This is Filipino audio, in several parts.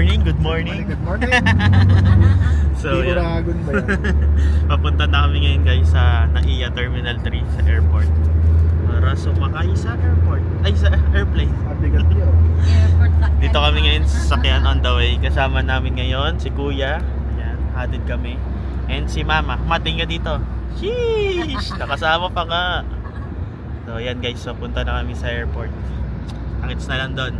morning, good morning. Good morning. So, Di yan. Uragon ba yan? Papunta na kami ngayon guys sa NAIA Terminal 3 sa airport. Para sumakay sa airport. Ay, sa airplane. Mabigat yun. Dito kami ngayon sa sakyan on the way. Kasama namin ngayon si Kuya. Ayan, hatid kami. And si Mama. Mating ka dito. Sheesh! Nakasama pa ka. So, yan guys. So, punta na kami sa airport. Akits na lang doon.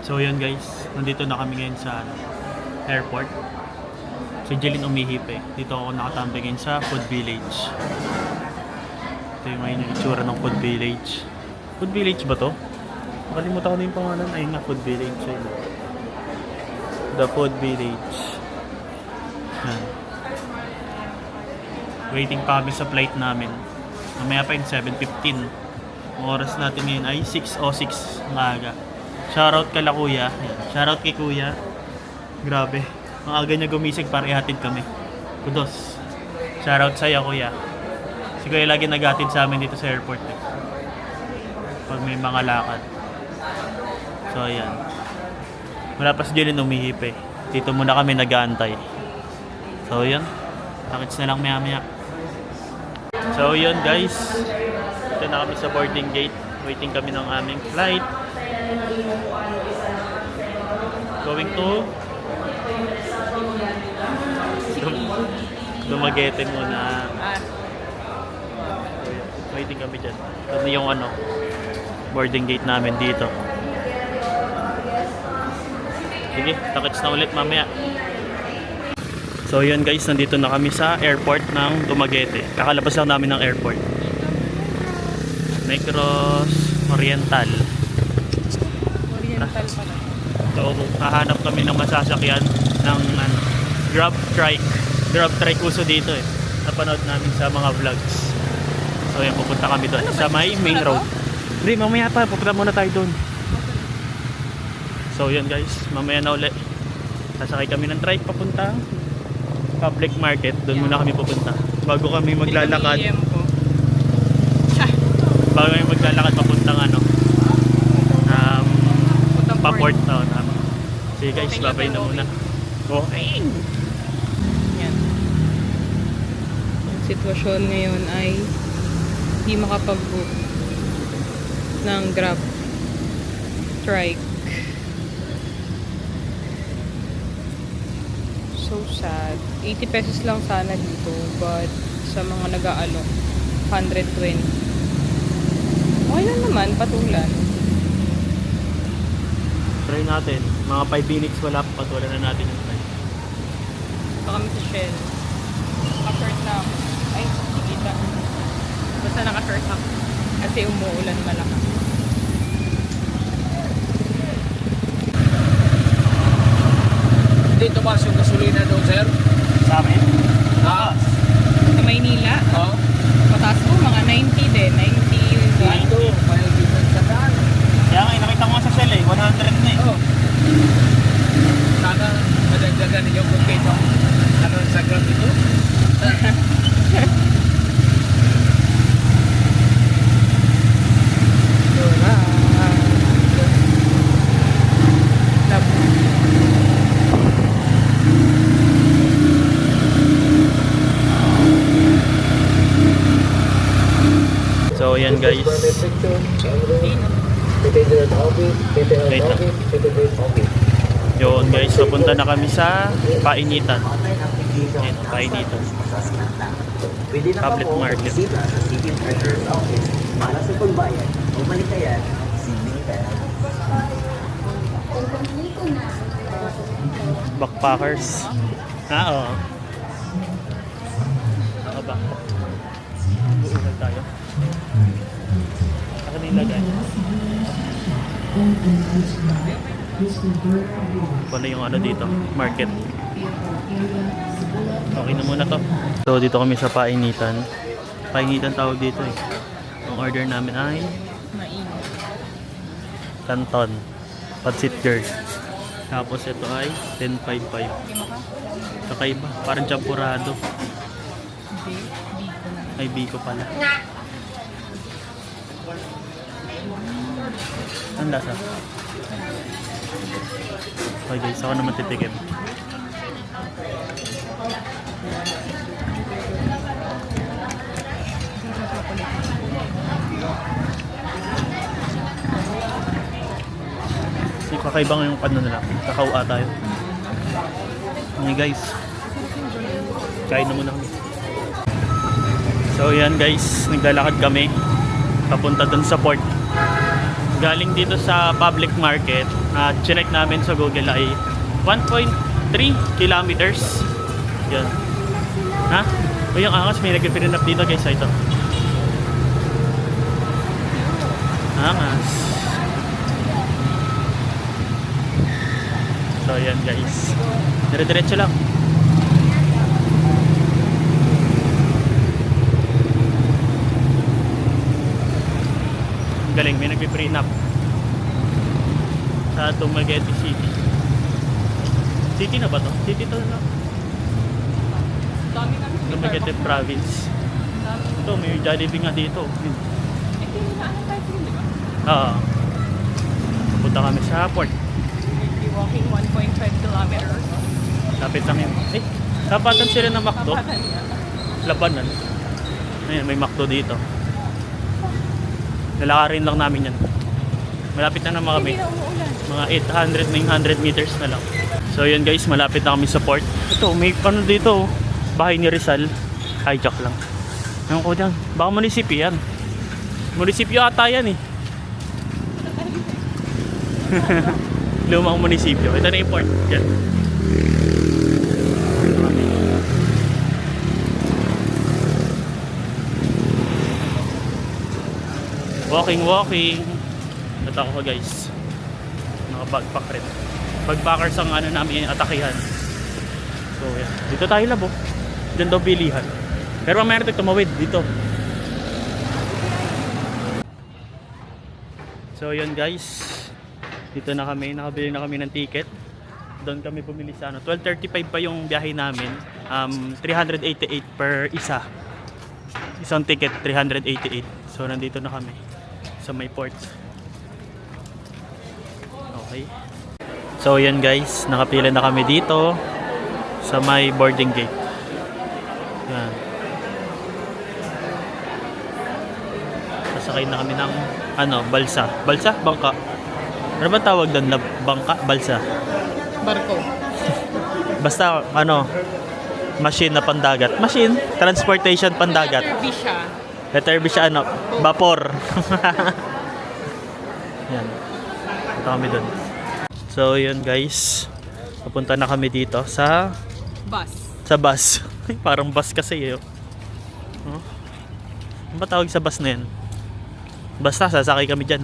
So, yun guys. Nandito na kami ngayon sa airport. Si Jeline umihip eh. Dito ako nakatambay ngayon sa Food Village. Ito yung ngayon yung itsura ng Food Village. Food Village ba to? Nakalimutan ko na yung pangalan. Ayun nga, Food Village. Ayun. The Food Village. Yan. Waiting pa kami sa flight namin. Mamaya pa yung 7:15. Ang oras natin ngayon ay 6:06 ng aga. Shoutout kala Kuya. Ayan. Shoutout kay Kuya. Grabe. Ang aga niya gumising para ihatid kami. Kudos. Shoutout sa'yo, Kuya. Si Kuya lagi naghatid sa amin dito sa airport eh. Pag may mga lakad. So, ayan. Wala pa si Jeline umihip eh. Dito muna kami nag-aantay. So, yun. Takits na lang maya-maya. So, yun guys. Ito na kami sa boarding gate. Waiting kami ng aming flight. Going to Dumaguete muna. Waiting kami dyan. Ito yung boarding gate namin dito. Sige, takits na ulit mamaya. So yun guys, nandito na kami sa airport ng Dumaguete. Kakalabas lang namin ng airport. Negros Oriental. Oriental pala. So, hahanap kami ng masasakyan ng Grab Trike. Grab Trike uso dito eh. Napanood namin sa mga vlogs. So yan, pupunta kami doon. Sa may main road. Hindi, mamaya pa. Pupunta muna tayo doon. So yun guys, mamaya na ulit. Sasakay kami ng trike papunta public market. Doon muna kami pupunta. Bago kami maglalakad. Bago kami maglalakad papuntang pa-port. Sige guys, babay na muna. Okay. Yan. Ang sitwasyon ngayon ay hindi makapag-book ng Grab Trike. So sad. 80 pesos lang sana dito, but sa mga nag-aalok 120. Okay lang naman, patulan. Try natin. Mga 5 minutes wala pa. Patulan na natin yung try. Ito kami sa Shell. Naka-short na ako. Ay, hindi kita. Basta naka-short ako. Kasi umuulan malakas. Hindi tumaas yung gasolina doon, sir. Sa amin? Ha? Sa Maynila, Oo. mataas po, mga 90 din. 91. Ito, may difference sa daan. Kaya nga, nakita ko nga sa Shell eh. 100 na eh. Oo. Sana madagdagan ninyo kung kayo sa Grab ito. So yan guys. Wait lang. Yun guys, papunta na kami sa Painitan. Ayan, Painitan. Public market. Para sa pagbayad o malikayan, Backpackers. Oo. Ano ba? Buulan tayo. Saka nilagay. Wala yung dito, market. Okay na muna to. So dito kami sa Painitan. Painitan tawag dito eh. Ang order namin ay Mainit. Canton Pancit Girl. Tapos ito ay 10.55. Kakaiba, parang champurado. Hindi. Biko na. Ay, biko pala. Ang lasa? Okay guys, ako naman titikim. Kasi kakaibang yung ano nila. Kakao ata yun. Okay guys. Kain na muna kami. So yan guys, naglalakad kami papunta dun sa port. Galing dito sa public market at chinek namin sa Google ay 1.3 kilometers. Yan. Ha? O yung angas, may nag-print up dito guys. Ito. Angas. So yan guys. Dire-diretso lang. Galing, may nagpiprint up sa Dumaguete City. City na ba to? City to na. Dami kami. Dumaguete Province. Ito, may Jollibee nga dito. Ito yung ano tayo di ba? Oo. Punta kami sa port. We'll be walking 1.5 kilometers. Lapit lang yun. Eh, tapatan sila ng McDo. Kapatan niya. Labanan. Ayun, may McDo dito. Lalakarin lang namin yan. Malapit na naman kami. Hindi na umuulan. Mga 800-900 meters na lang. So yun guys, malapit na kami sa port. Ito, may ano dito. Bahay ni Rizal. Hijack lang. Ewan ko dyan. Baka munisipyo yan. Munisipyo ata yan eh. Lumang munisipyo. Ito na yung port. Yan. Walking. Ito ako guys. Naka-backpack rin. Backpackers ang ano namin atakihan. So yan. Dito tayo labo. Diyan daw bilihan. Pero mamaya natin tumawid dito. So yun guys. Dito na kami. Nakabili na kami ng ticket. Doon kami bumili sa ano. 12:35 pa yung biyahe namin. 388 per isa. Isang ticket 388. So nandito na kami sa may port. Okay. So yan guys, nakapila na kami dito sa may boarding gate. Yan. Sasakay na kami ng ano, balsa. Balsa? Bangka? Ano ba tawag doon? Bangka? Balsa? Barko. Basta ano, machine na pandagat. Machine? Transportation pandagat. Letter B siya. Letter B siya ano? Vapor. Yan. Punta kami dun. So yun guys. Papunta na kami dito sa Bus. bus. Parang bus kasi eh. Oh. Ano ba tawag sa bus na yan? Basta sasakay kami dyan.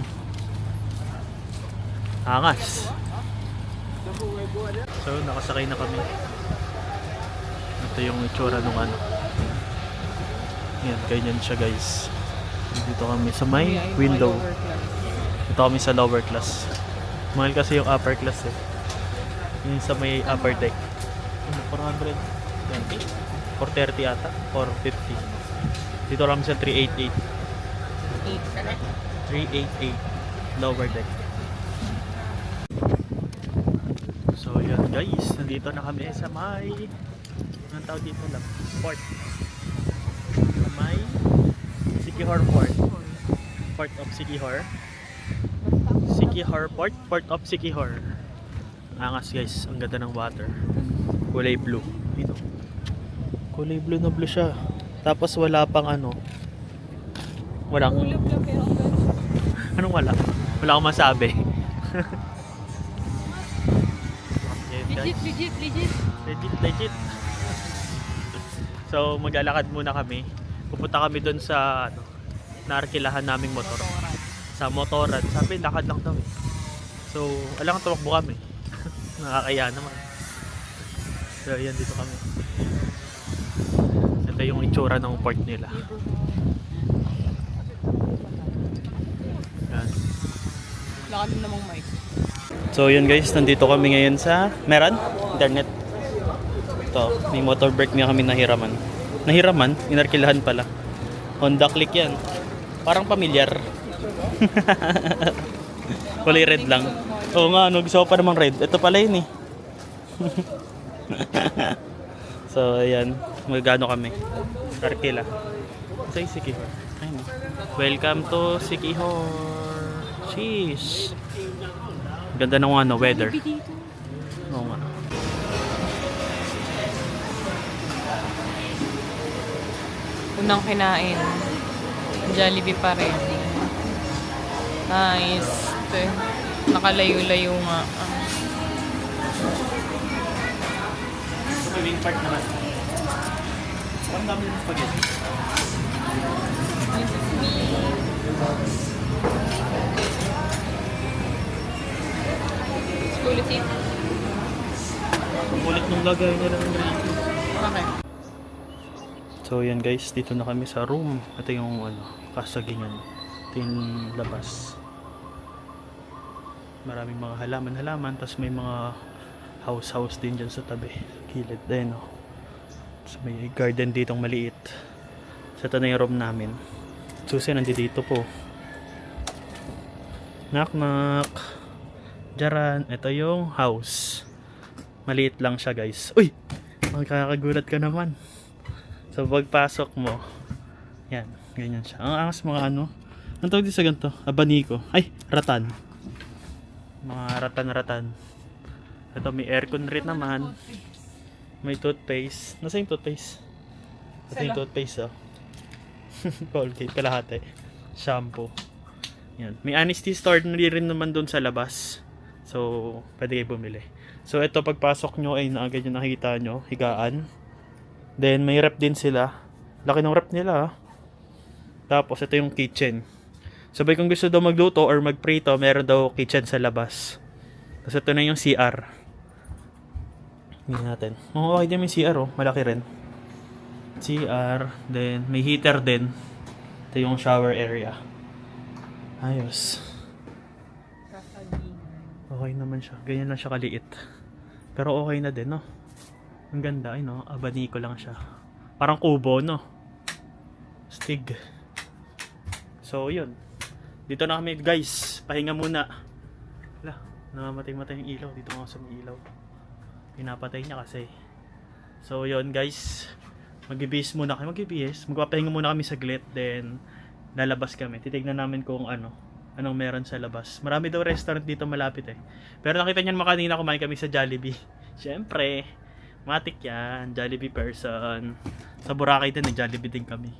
Angas. So nakasakay na kami. Ito yung itsura nung ano. Yan, ganyan siya guys. Dito kami sa may window. Dito kami sa lower class. Mahal kasi yung upper class eh. Yung sa may upper deck. 420? 430 ata? 450. Dito kami sa 388. 388 lower deck. So yan guys, nandito na kami sa may anong tawag dito lang? Port. Sa may Siquijor Port. Port of Siquijor. Siquijor Port. Port of Siquijor. Angas guys, ang ganda ng water. Kulay blue. Ito. Kulay blue na blue siya. Tapos wala pang ano. Walang anong wala? Wala akong masabi. Legit. Legit. So maglalakad muna kami. Pupunta kami doon sa ano, naarkilahan naming motor. Sa motoran. Sabi lakad lang daw eh. So alang tumakbo kami. Nakakaya naman. So yan, dito kami. Ito yung itsura ng port nila. Yan. Wala kami namang mic. So yun guys, nandito kami ngayon sa meron? Internet. Ito, may motor brake nga kami nahiraman. Nahiraman? Inarkilahan pala. Honda Click yan. Parang pamilyar. Kulay red lang. Oo nga, gusto ko pa namang red. Ito pala yun eh. So, ayan. Magano kami. Arkila. Say Sikihor. Ayun. Welcome to Sikihor. Sheesh. Ganda ng weather. Oo nga. Unang kinain. Jollibee pa rin. Nice. Nakalayo-layo nga. Main part naman. Ang dami ng spaghetti. Ulitin. Ulit nung lagay nila ng gravy. Okay. So yan guys, dito na kami sa room. Ito yung kasagingan. Ito yung labas. Maraming mga halaman-halaman. Tapos may mga house din dyan sa tabi. Gilid din, no? Tapos may garden ditong maliit. So ito na yung room namin. Susi nandito po. Knock knock. Diyaran. Ito yung house. Maliit lang siya guys. Uy! Magkakagulat ka naman. So pagpasok mo, yan, ganyan siya. Ang angas mga Ang tawag din sa ganito? Abaniko. Ay! Ratan. Mga ratan-ratan. Ito may aircon rin naman. May toothpaste. Nasa yung toothpaste? Ito yung toothpaste, oh. Colgate, kalahati. Shampoo. Yan. May honesty store rin naman doon sa labas. So, pwede kayo bumili. So, ito pagpasok nyo ay agad yung nakikita nyo. Higaan. Then, may rep din sila. Laki ng rep nila, ah. Tapos, ito yung kitchen. Sabay kung gusto daw magluto or magprito, meron daw kitchen sa labas. Tapos ito na yung CR. Tingnan natin. Okay din may CR, oh. Malaki rin. CR. Then may heater din. Ito yung shower area. Ayos. Okay naman siya. Ganyan lang siya kaliit. Pero okay na din, no? Ang ganda, no? Abaniko lang siya. Parang kubo, no? Stig. So, yun. Dito na kami guys, pahinga muna. Wala, namamatay-matay yung ilaw. Dito nga sa may ilaw. Pinapatay niya kasi. So yun guys, mag-ibis muna kami. Magpapahinga muna kami saglit. Then lalabas kami. Titignan namin kung anong meron sa labas. Marami daw restaurant dito malapit eh. Pero nakita niyan kanina kumain kami sa Jollibee. Siyempre, matik yan. Jollibee person. Sa Boracay din, Jollibee din kami.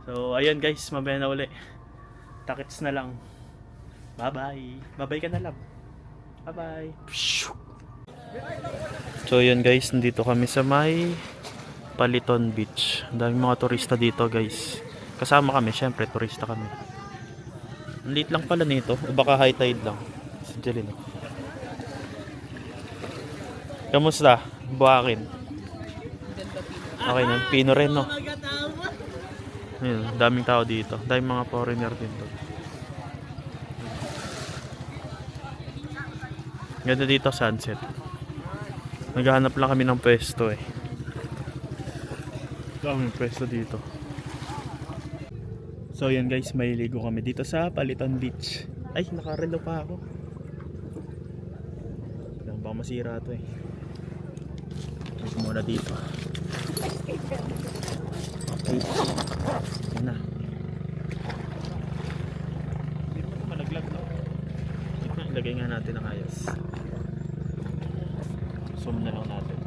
So ayun guys, mamaya na uli. Takits na lang. Bye-bye. Bye-bye ka na lang. Bye-bye. So yun guys, nandito kami sa may Paliton Beach. Ang daming mga turista dito guys. Kasama kami, syempre turista kami. Ang liit lang pala nito. O baka high tide lang. Si Jelino. Kamusta? Buhakin. Okay na. Pino rin, no? Ayun, daming tao dito. Daming mga foreigner din to. Ganda dito sunset. Naghahanap lang kami ng pwesto eh. Daming pwesto dito. So yan guys, may ligo kami dito sa Paliton Beach. Ay, nakarelo pa ako. Baka masira to eh. Ligo muna dito. Okay. Yan na. Hindi mo malaglag, no? Ilagay nga natin ang ayos. Zoom na lang natin.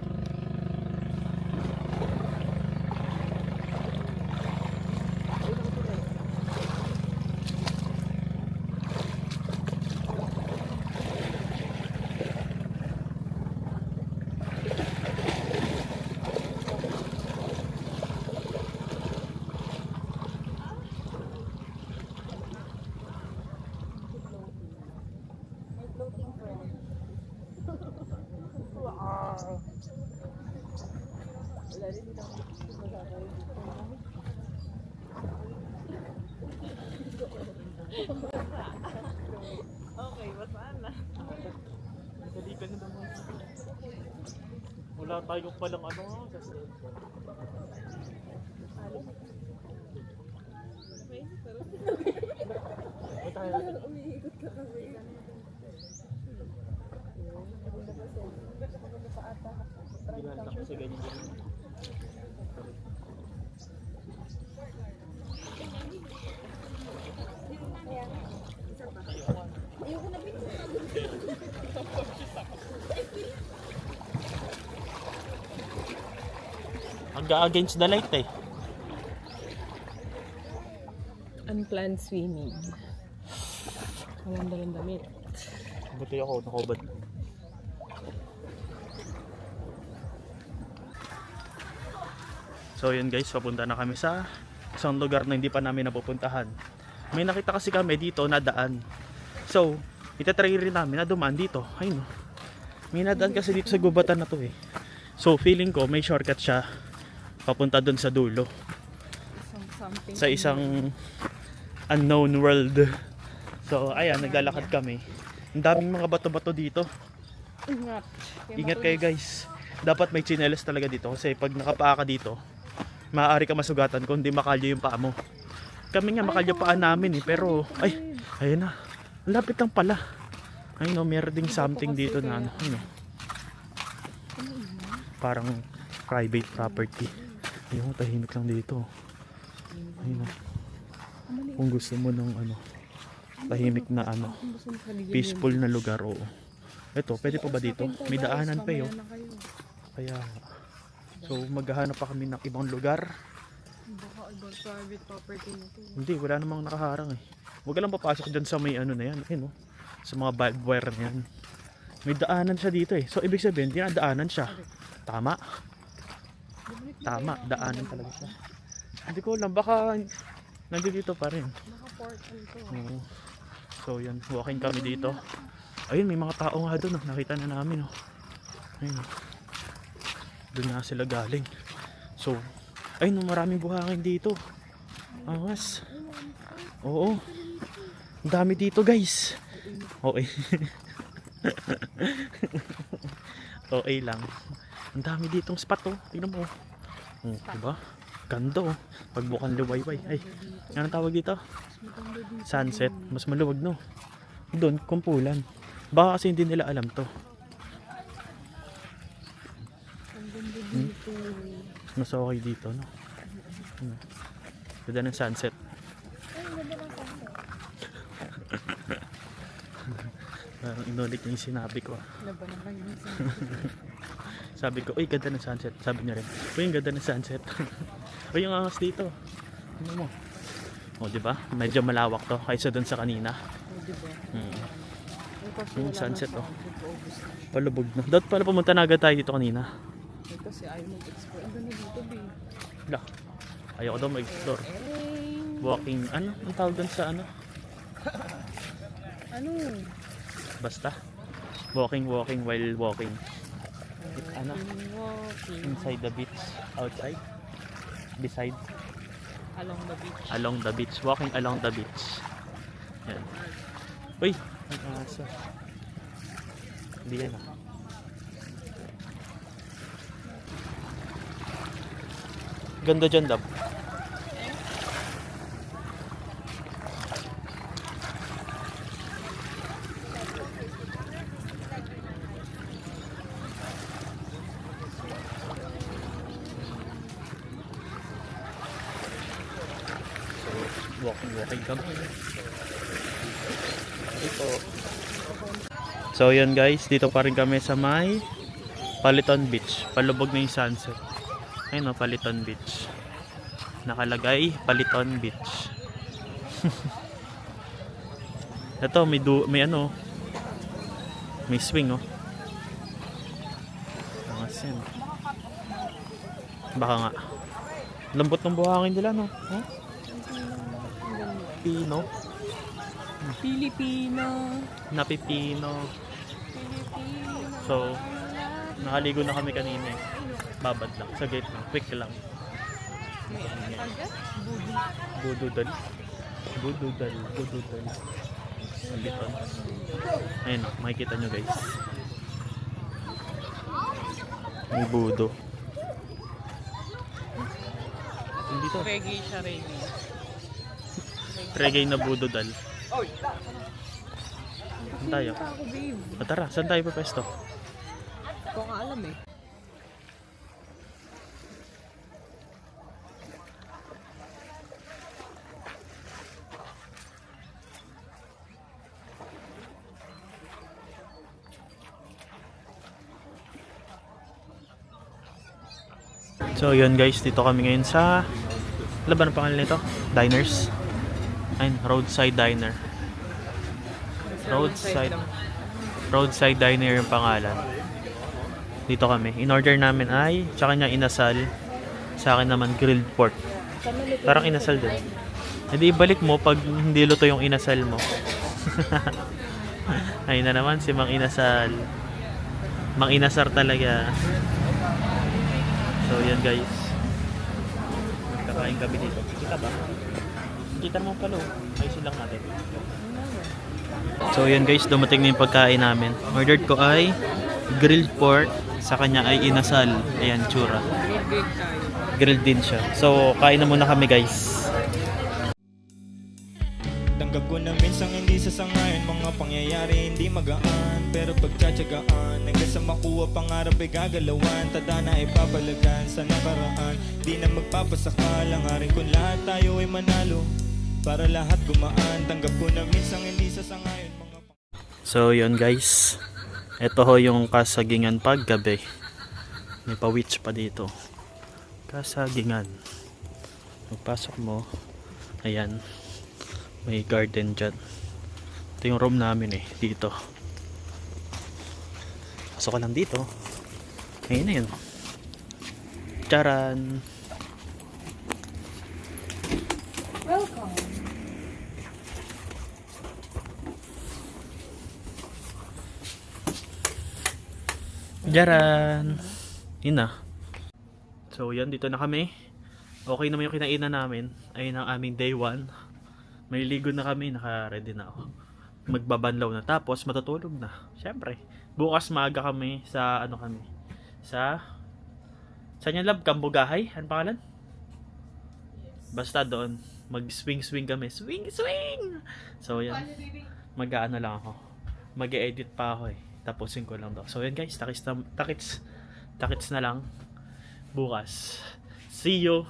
Okay, basaan na. Dali ka na naman. Wala tayong palang Ganda kasi ganyan. Against the light eh. Unplanned swimming. Walang dalang damit. Buti ako, nakubad. So yun guys, papunta na kami sa isang lugar na hindi pa namin napupuntahan. May nakita kasi kami dito na daan. So, itatry rin namin na dumaan dito. Ayun no. May nadaan kasi dito sa gubatan na to eh. So feeling ko may shortcut siya papunta doon sa dulo. Something. Sa isang unknown world. So ayan, naglalakad kami. Ang daming mga bato-bato dito. Ingat. Ingat kayo guys. Dapat may tsinelas talaga dito kasi pag nakapaa ka dito, maaari ka masugatan kung hindi makalyo yung paa mo. Kami nga makalyo paa namin eh, pero ay, ayun na. Lapit lang pala. Ayun no, meron ding something dito na ano, ayun no. Parang private property. Ayun, tahimik lang dito. Ayun no. Kung gusto mo ng ano, tahimik na ano, peaceful na lugar, oo. Ito, pwede pa ba dito? May daanan pa yun. Kaya, so maghahanap pa kami ng ibang lugar. Baka ibang private property na to. Hindi, wala namang nakaharang eh. Huwag ka lang papasok dyan sa may ano na yan, ayun, no? Sa mga barbed wire na yan. May daanan siya dito eh. So ibig sabihin, dinadaanan siya. Tama. Tama, daanan talaga siya. Hindi ko alam, baka nandito pa rin. Naka-portal to. Oo. So yan, walking kami dito. Ayun, may mga tao nga doon, oh. Nakita na namin, oh. Ayun, oh. Doon na sila galing. So, ayun, oh, maraming buhangin dito. Angas. Oo. Ang dami dito, guys. Okay. Okay lang. Ang dami ditong spot, oh. Tignan mo, oh. Oh, diba? Ganda, oh. Pagbukan luwayway. Ay, ano tawag dito? Sunset. Mas maluwag, no? Doon, kumpulan. Baka kasi hindi nila alam to. Mas okay dito, no? Ganda ng sunset. Parang inulit niya yung sinabi ko. Laban na kayo. Sabi ko, uy, ganda ng sunset. Sabi niya rin, uy, ang ganda ng sunset. Uy, yung angas dito. Ano mo? O, diba? Medyo malawak to kaysa dun sa kanina. Diba? Yung sunset, oh. Palubog na. Dapat pala pumunta na agad tayo dito kanina. Kasi ayaw mag-explore. Ang ganda dito, babe. Wala. Ayoko daw mag-explore. Walking, ano? Ang tawag dun sa ano? Ano? Basta. Walking while walking. Ano? Walking Inside the beach. Outside. Beside. along the beach. Along the beach. Walking along the beach. Yan. Uy! Ang aso. Hindi yan ah. Ganda dyan, Dab. Walking kami. Ito. So yun guys, dito pa rin kami sa may Paliton Beach. Palubog na yung sunset. Ayun o, Paliton Beach. Nakalagay, Paliton Beach. Ito, may ano, may swing oh. Angas yan. Baka nga. Lambot ng buhangin nila no? Huh? Pino. Pilipino. Napipino. So, nakaligo na kami kanina eh. Babad lang. Sa gate lang. Quick lang. May ano pagkat? Bududal. Bududal. Bududal. Paliton. Ayun o. Makikita nyo guys. May budo. Dito. Reggae siya, reggae. Reggae na bududal. Saan tayo? Ako, babe. O tara, saan tayo pa pesto? Ko nga alam eh. So yun guys, dito kami ngayon sa laban ang pangalan nito? Diners. Ayun, Roadside Diner. Roadside Diner yung pangalan. Dito kami. In order namin ay sa kanya inasal, sa akin naman grilled pork. Parang inasal din. Hindi ibalik mo pag hindi luto yung inasal mo. Ayun na naman si Mang Inasal. Mang Inasar talaga. So yan guys. Kakain kami dito. Kita ba? Kita mo pala. Ayusin lang natin. So yan guys, dumating na yung pagkain namin. Ordered ko ay grilled pork. Sa kanya ay inasal. Ayan, tsura. Grilled din siya. So kain na muna kami guys. Tanggap ko na minsan hindi sasangayon, mga pangyayari hindi magaan, pero pagtsatsagaan hanggang sa makuha pangarap ay gagalawan, tadhana ay papalagan sa nakaraan, di na magpapasaka, langarin kung lahat tayo ay manalo, para lahat gumaan. Tanggap ko na minsan hindi sasangayon, mga So yun guys, ito ho yung kasagingan paggabi. May pawitch pa dito. Kasagingan. Pagpasok mo, ayan, may garden dyan. Ito yung room namin eh, dito. Pasok ka lang dito. Ayun na yun. Charan! Welcome. Charan! Yun na. So yan, dito na kami. Okay naman yung kinainan namin. Ayun ang aming day 1. May ligo na kami, naka-ready na ako. Magbabanlaw na, tapos matutulog na. Syempre, bukas maaga kami sa ano kami. Saan yung lab? Kambugahay? Ano pangalan? Basta doon, mag-swing kami. Swing! So yan, mag-ano lang ako. Mag-edit pa ako eh. Tapusin ko lang daw. So yan guys, takits na lang bukas. See you!